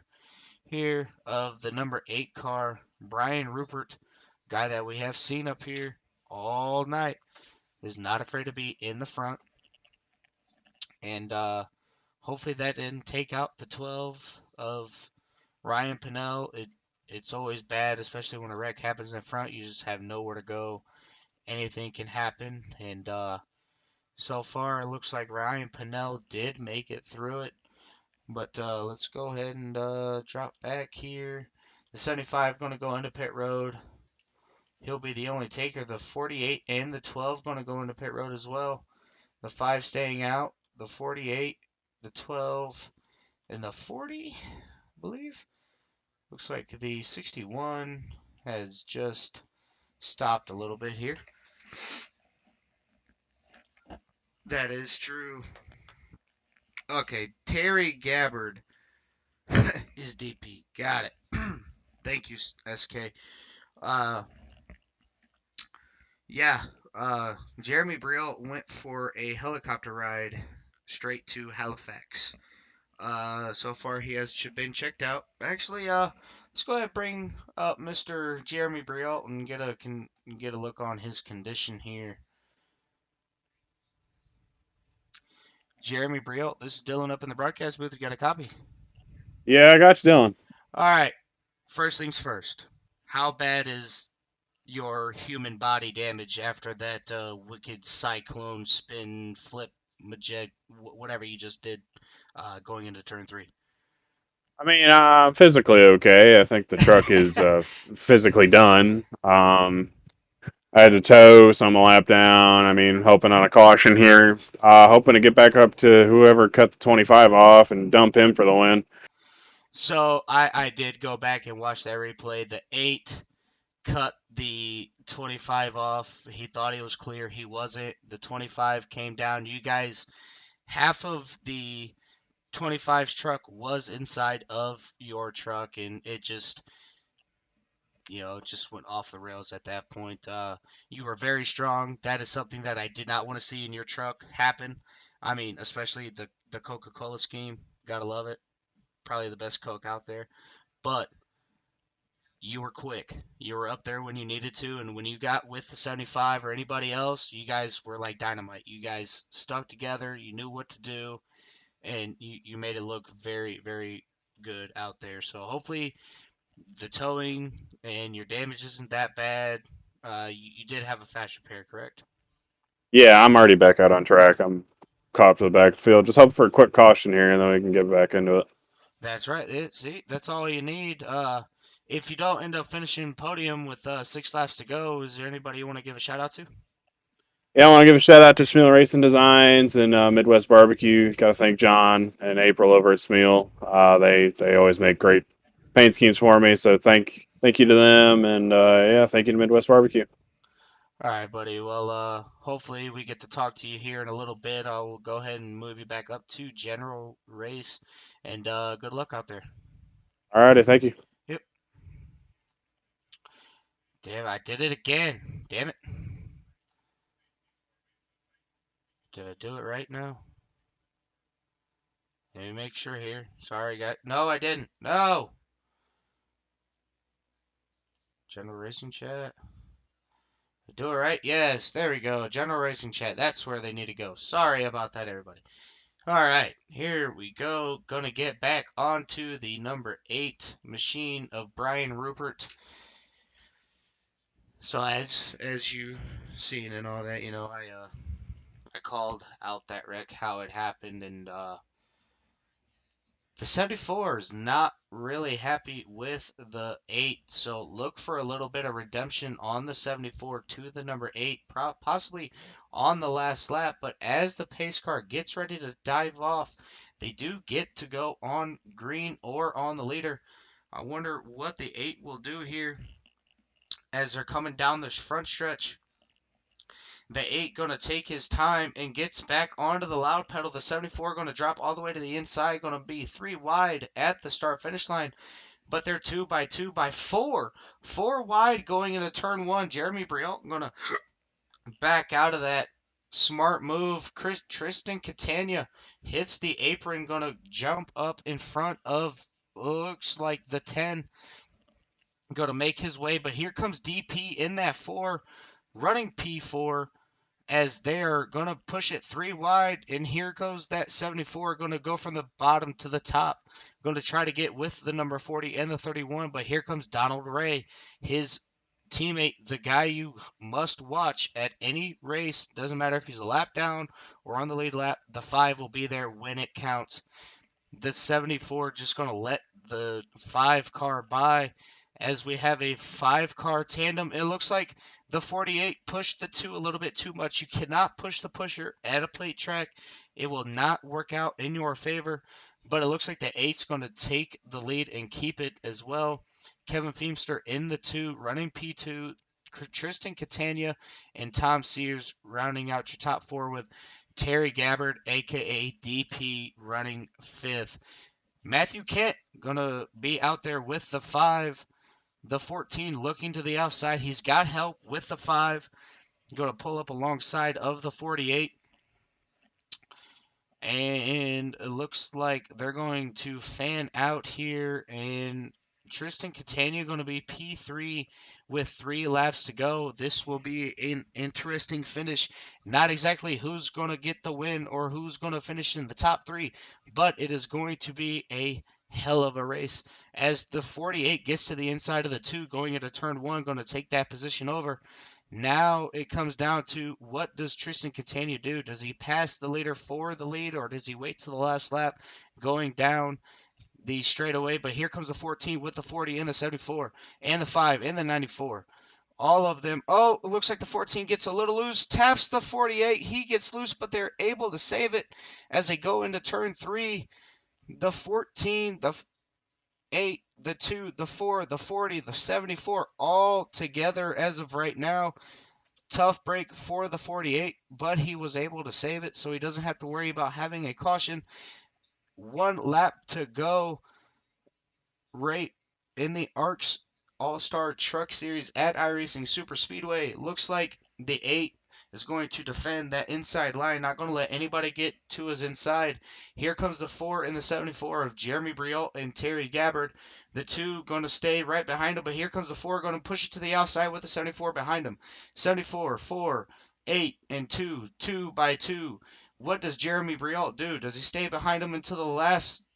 here of the number 8 car, Brian Rupert, guy that we have seen up here all night, is not afraid to be in the front. And hopefully that didn't take out the 12 of Ryan Pinnell. It's always bad, especially when a wreck happens in front. You just have nowhere to go. Anything can happen. And so far, it looks like Ryan Pinnell did make it through it. But let's go ahead and drop back here. The 75 going to go into pit road. He'll be the only taker. The 48 and the 12 going to go into pit road as well. The 5 staying out. The 48, the 12, and the 40, I believe. Looks like the 61 has just stopped a little bit here. That is true. Okay, Terry Gabbard is DP. Got it. Thank you, SK. Yeah, Jeremy Brielle went for a helicopter ride straight to Halifax. So far he has been checked out. Actually, let's go ahead and bring up Mr. Jeremy Brielle and get a look on his condition here. Jeremy Brielle, this is Dylan up in the broadcast booth. You got a copy? Yeah, I got you, Dylan. All right. First things first. How bad is your human body damage after that wicked cyclone spin flip whatever you just did going into turn 3? I mean, I'm physically okay. I think the truck is physically done. I had to tow some lap down. I mean, hoping on a caution here. Hoping to get back up to whoever cut the 25 off and dump him for the win. So I did go back and watch that replay. The 8 cut the 25 off. He thought he was clear. He wasn't. The 25 came down. You guys, half of the 25's truck was inside of your truck, and it just just went off the rails at that point. You were very strong. That is something that I did not want to see in your truck happen. I mean, especially the Coca-Cola scheme. Gotta love it. Probably the best Coke out there. But you were quick. You were up there when you needed to, and when you got with the 75 or anybody else, you guys were like dynamite. You guys stuck together. You knew what to do, and you made it look very, very good out there. So hopefully the towing and your damage isn't that bad. You did have a fast repair, correct? Yeah, I'm already back out on track. I'm caught up to the back of the field. Just hope for a quick caution here, and then we can get back into it. That's right. See, that's all you need. If you don't end up finishing podium with 6 laps to go, is there anybody you want to give a shout out to? Yeah, I want to give a shout out to Smeal Racing Designs and Midwest Barbecue. Got to thank John and April over at Smeal. They always make great paint schemes for me. So thank you to them, and yeah, thank you to Midwest Barbecue. All right, buddy. Well, hopefully we get to talk to you here in a little bit. I will go ahead and move you back up to general race, and good luck out there. All righty, thank you. Yep. Damn, I did it again. Damn it. Did I do it right now? Let me make sure here. Sorry, guys. No, I didn't. No. General racing chat. Do it right? Yes, there we go. General racing chat. That's where they need to go. Sorry about that, everybody. All right, here we go. Gonna get back onto the number 8 machine of Brian Rupert. So as you seen and all that, I called out that wreck, how it happened, and the 74 is not really happy with the 8, so look for a little bit of redemption on the 74 to the number 8, possibly on the last lap. But as the pace car gets ready to dive off, they do get to go on green or on the leader. I wonder what the 8 will do here as they're coming down this front stretch. The 8 going to take his time and gets back onto the loud pedal. The 74 going to drop all the way to the inside. Going to be 3 wide at the start finish line. But they're 2 by 2 by 4. 4 wide going into turn 1. Jeremy Briot going to back out of that. Smart move. Tristan Catania hits the apron. Going to jump up in front of, looks like the 10. Going to make his way. But here comes DP in that 4. Running P4. As they're going to push it 3 wide, and here goes that 74, going to go from the bottom to the top, going to try to get with the number 40 and the 31, but here comes Donald Ray, his teammate, the guy you must watch at any race. Doesn't matter if he's a lap down or on the lead lap, the 5 will be there when it counts. The 74 just going to let the 5 car by as we have a 5 car tandem. It looks like the 48 pushed the 2 a little bit too much. You cannot push the pusher at a plate track. It will not work out in your favor, but it looks like the 8's going to take the lead and keep it as well. Kevin Feemster in the 2, running P2. Tristan Catania and Tom Sears rounding out your top 4 with Terry Gabbard, aka DP, running 5th. Matthew Kent gonna be out there with the 5. The 14 looking to the outside. He's got help with the 5. Going to pull up alongside of the 48. And it looks like they're going to fan out here. And Tristan Catania going to be P3 with 3 laps to go. This will be an interesting finish. Not exactly who's going to get the win or who's going to finish in the top 3, but it is going to be a hell of a race. As the 48 gets to the inside of the 2 going into turn 1, going to take that position over. Now it comes down to, what does Tristan Catania do? Does he pass the leader for the lead, or does he wait till the last lap going down the straightaway? But here comes the 14 with the 40 and the 74 and the 5 and the 94. All of them. Oh, it looks like the 14 gets a little loose, taps the 48. He gets loose, but they're able to save it as they go into turn 3. The 14, the 8, the 2, the 4, the 40, the 74, all together as of right now. Tough break for the 48, but he was able to save it, so he doesn't have to worry about having a caution. 1 lap to go right in the ARCS All-Star Truck Series at Iracing SuperSpeedway. Looks like the 8 is going to defend that inside line, not going to let anybody get to his inside. Here comes the 4 in the 74 of Jeremy Brialt and Terry Gabbard. The 2 going to stay right behind him, but here comes the 4 going to push it to the outside with the 74 behind him. 74, 4, 8, and 2, 2 by 2. What does Jeremy Brialt do? Does he stay behind him until the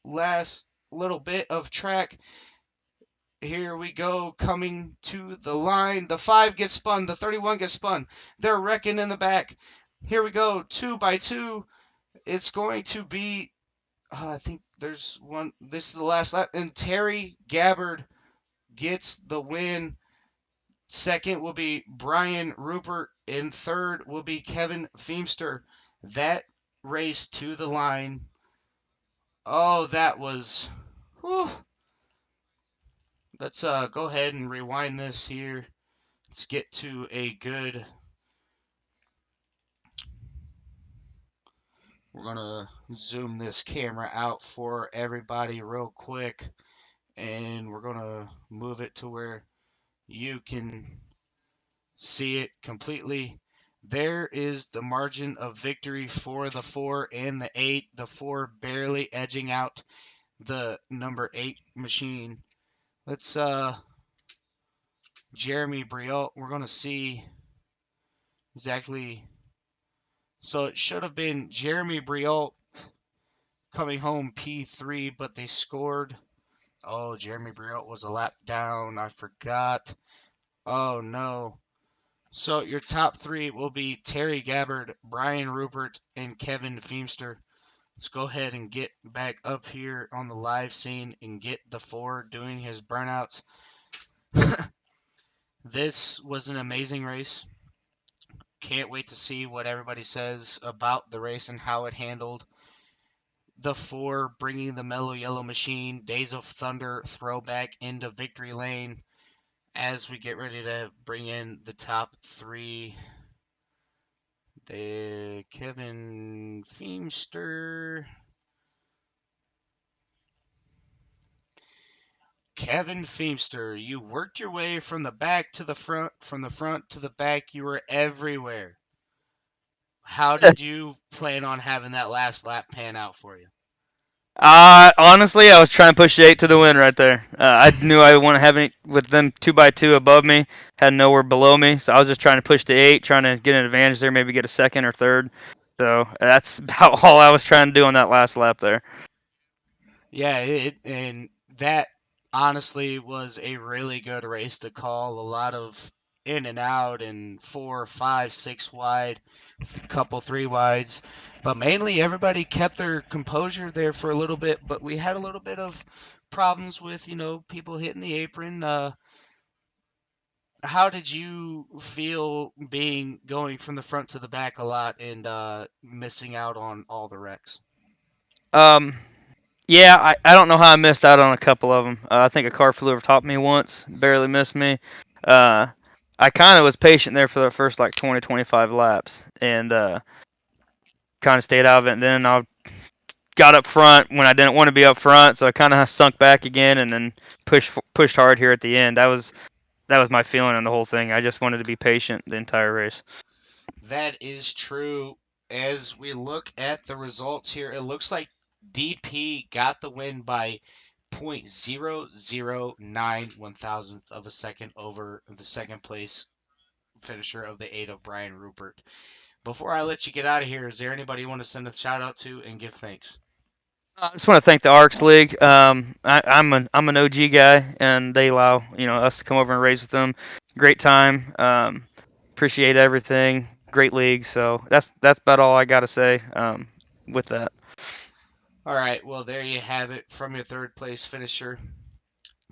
last little bit of track? Here we go, coming to the line. The 5 gets spun. The 31 gets spun. They're wrecking in the back. Here we go, 2 by 2. It's going to be, I think there's one. This is the last lap. And Terry Gabbard gets the win. Second will be Brian Rupert. And third will be Kevin Feemster. That race to the line. Oh, that was... Whew. Let's go ahead and rewind this here. Let's get to a good... We're going to zoom this camera out for everybody real quick. And we're going to move it to where you can see it completely. There is the margin of victory for the 4 and the 8. The 4 barely edging out the number 8 machine. Let's Jeremy Brialt. We're going to see exactly. So it should have been Jeremy Brialt coming home P3, but they scored. Oh, Jeremy Brialt was a lap down. I forgot. Oh, no. So your top 3 will be Terry Gabbard, Brian Rupert, and Kevin Feemster. Let's go ahead and get back up here on the live scene and get the 4 doing his burnouts. This was an amazing race. Can't wait to see what everybody says about the race and how it handled. The 4 bringing the Mellow Yellow Machine, Days of Thunder throwback into victory lane as we get ready to bring in the top 3. The Kevin Feemster. Kevin Feemster, you worked your way from the back to the front, from the front to the back. You were everywhere. How did you plan on having that last lap pan out for you? Honestly, I was trying to push the 8 to the win right there. I knew I wouldn't have any with them 2x2 above me, had nowhere below me, so I was just trying to push the 8, trying to get an advantage there, maybe get a second or third. So that's about all I was trying to do on that last lap there. Yeah, and that honestly was a really good race to call. A lot of in and out and 4, 5, 6 wide, a couple 3 wides, but mainly everybody kept their composure there for a little bit. But we had a little bit of problems with people hitting the apron. How did you feel going from the front to the back a lot and missing out on all the wrecks? Yeah, I don't know how I missed out on a couple of them. I think a car flew over top of me once, barely missed me. I kind of was patient there for the first like 20, 25 laps, and kind of stayed out of it. And then I got up front when I didn't want to be up front, so I kind of sunk back again, and then pushed hard here at the end. That was my feeling on the whole thing. I just wanted to be patient the entire race. That is true. As we look at the results here, it looks like DP got the win by 0.009 one-thousandth of a second over the second place finisher of the 8 of Brian Rupert. Before I let you get out of here, is there anybody you want to send a shout out to and give thanks? I just want to thank the ARCS League. I'm an OG guy, and they allow us to come over and race with them. Great time. Appreciate everything. Great league. So that's about all I got to say with that. All right, well, there you have it from your third place finisher,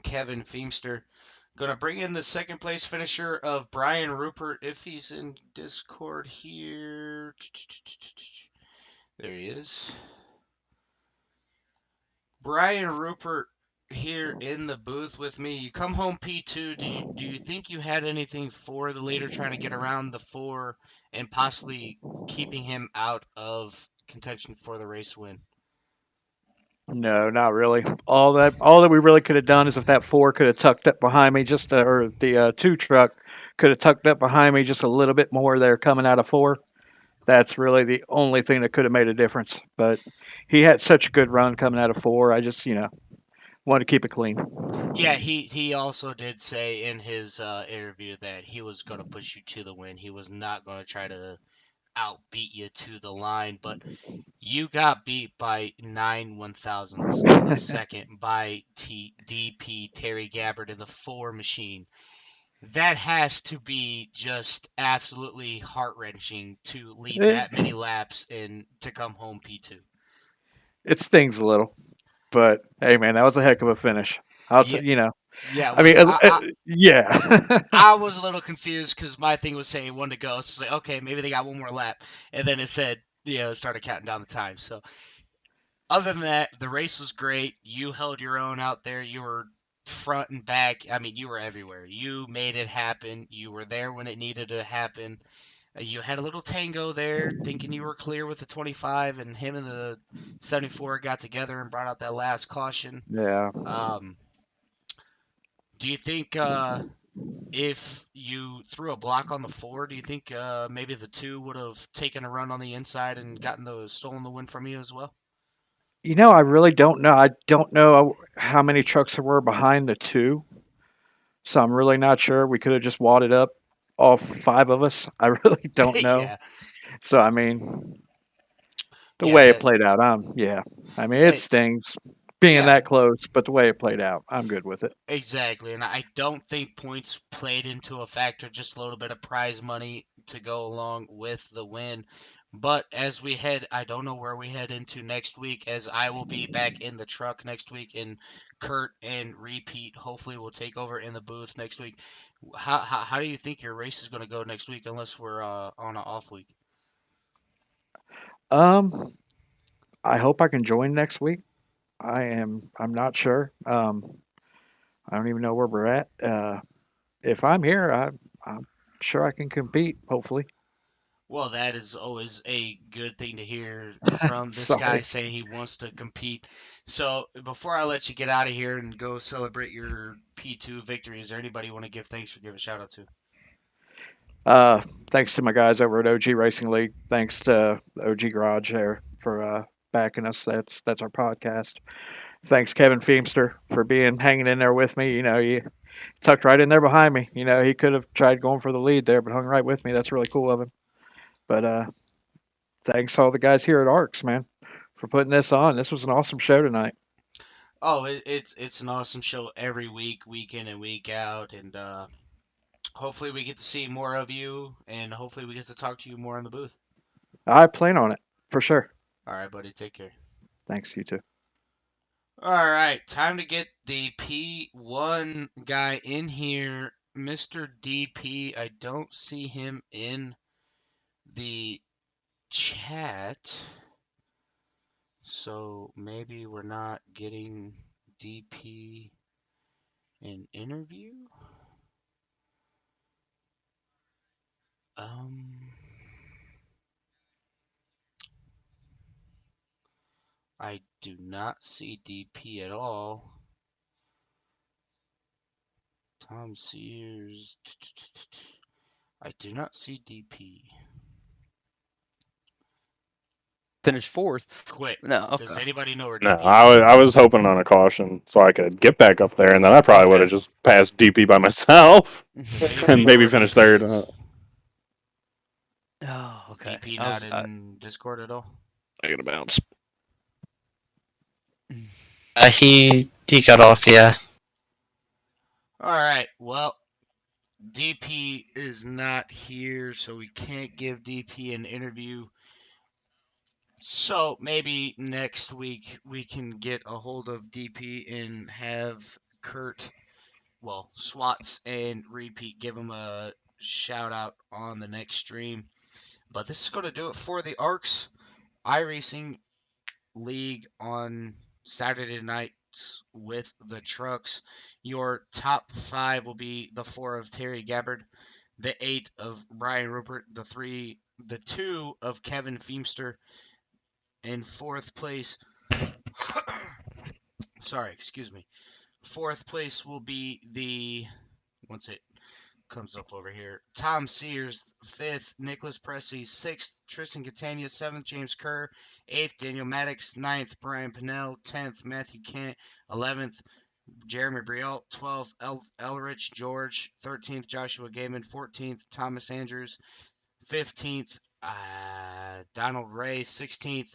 Kevin Feemster. Going to bring in the second place finisher of Brian Rupert, if he's in Discord here. There he is. Brian Rupert here in the booth with me. You come home P2. Do you think you had anything for the leader trying to get around the 4 and possibly keeping him out of contention for the race win? No, not really. All that we really could have done is if that 4 could have tucked up behind me, or the 2 truck could have tucked up behind me just a little bit more there coming out of 4. That's really the only thing that could have made a difference. But he had such a good run coming out of 4. I just wanted to keep it clean. Yeah, he also did say in his interview that he was going to push you to the win. He was not going to try to outbeat you to the line, but you got beat by 9/1000ths of a second by DP Terry Gabbard in the 4 machine. That has to be just absolutely heart-wrenching to lead it, that many laps and to come home P2. it stings a little, but hey, man, that was a heck of a finish. Yeah, yeah, it I mean, was. yeah. I was a little confused because my thing was saying 1 to go. So it's like, okay, maybe they got 1 more lap, and then it said, it started counting down the time. So other than that, the race was great. You held your own out there. You were front and back. I mean, you were everywhere. You made it happen. You were there when it needed to happen. You had a little tango there, thinking you were clear with the 25, and him and the 74 got together and brought out that last caution. Yeah. Do you think if you threw a block on the 4, do you think maybe the 2 would have taken a run on the inside and stolen the win from you as well? I really don't know. I don't know how many trucks there were behind the 2, so I'm really not sure. We could have just wadded up, all 5 of us. I really don't know. Yeah, So I mean, the yeah, way it played out, yeah. I mean, it yeah, stings being yeah. that close, but the way it played out, I'm good with it. Exactly, and I don't think points played into a factor, just a little bit of prize money to go along with the win. But as we head, I don't know where we head into next week, as I will be back in the truck next week, and Kurt and Repeat hopefully will take over in the booth next week. How do you think your race is going to go next week, unless we're on an off week? Um, I hope I can join next week. I'm not sure. I don't even know where we're at. If I'm here, I'm sure I can compete. Hopefully. Well, that is always a good thing to hear from this guy Sorry. saying he wants to compete. So, before I let you get out of here and go celebrate your P2 victory, is there anybody you want to give thanks or give a shout out to? Thanks to my guys over at OG Racing League. Thanks to OG Garage there for backing us. That's our podcast. Thanks Kevin Feemster for hanging in there with me. He tucked right in there behind me. He could have tried going for the lead there, but hung right with me. That's really cool of him. But thanks to all the guys here at ARCS, man, for putting this on. This was an awesome show tonight. Oh, it's an awesome show every week, week in and week out, and hopefully we get to see more of you, and hopefully we get to talk to you more in the booth. I plan on it for sure. All right, buddy, take care. Thanks, you too. All right, time to get the P1 guy in here, Mr. DP. I don't see him in the chat, so maybe we're not getting DP an interview. I do not see DP at all. Tom Sears. I do not see DP. Finished 4th. Quick. No, okay. Does anybody know where No, DP I was hoping on a caution so I could get back up there, and then I probably would have just passed DP by myself Does anybody and know maybe where finished DP third. is? Oh, Is okay. DP not in Discord at all? I gotta bounce. He got off, yeah. Alright, well, DP is not here, so we can't give DP an interview. So maybe next week we can get a hold of DP and have Kurt, Swats and Repeat give him a shout out on the next stream. But this is going to do it for the ARCS iRacing League on Saturday nights with the trucks. Your top 5 will be the 4 of Terry Gabbard, the 8 of Brian Rupert, the 2 of Kevin Feemster, in 4th place Sorry, excuse me. Fourth place will be the, once it comes up over here, Tom Sears. Fifth, Nicholas Pressey. Sixth, Tristan Catania. Seventh, James Kerr. Eighth, Daniel Maddox. Ninth, Brian Pinnell. 10th, Matthew Kent. 11th, Jeremy Brialt. 12th, Elrich George. 13th, Joshua Gaiman. 14th, Thomas Andrews. 15th, Donald Ray. 16th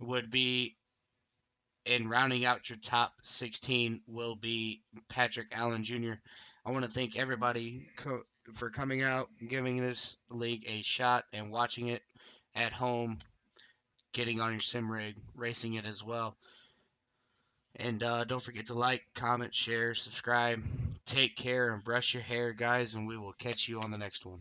would be, and rounding out your top 16 will be Patrick Allen Jr. I want to thank everybody for coming out, giving this league a shot, and watching it at home, getting on your sim rig, racing it as well. And don't forget to like, comment, share, subscribe. Take care and brush your hair, guys, and we will catch you on the next one.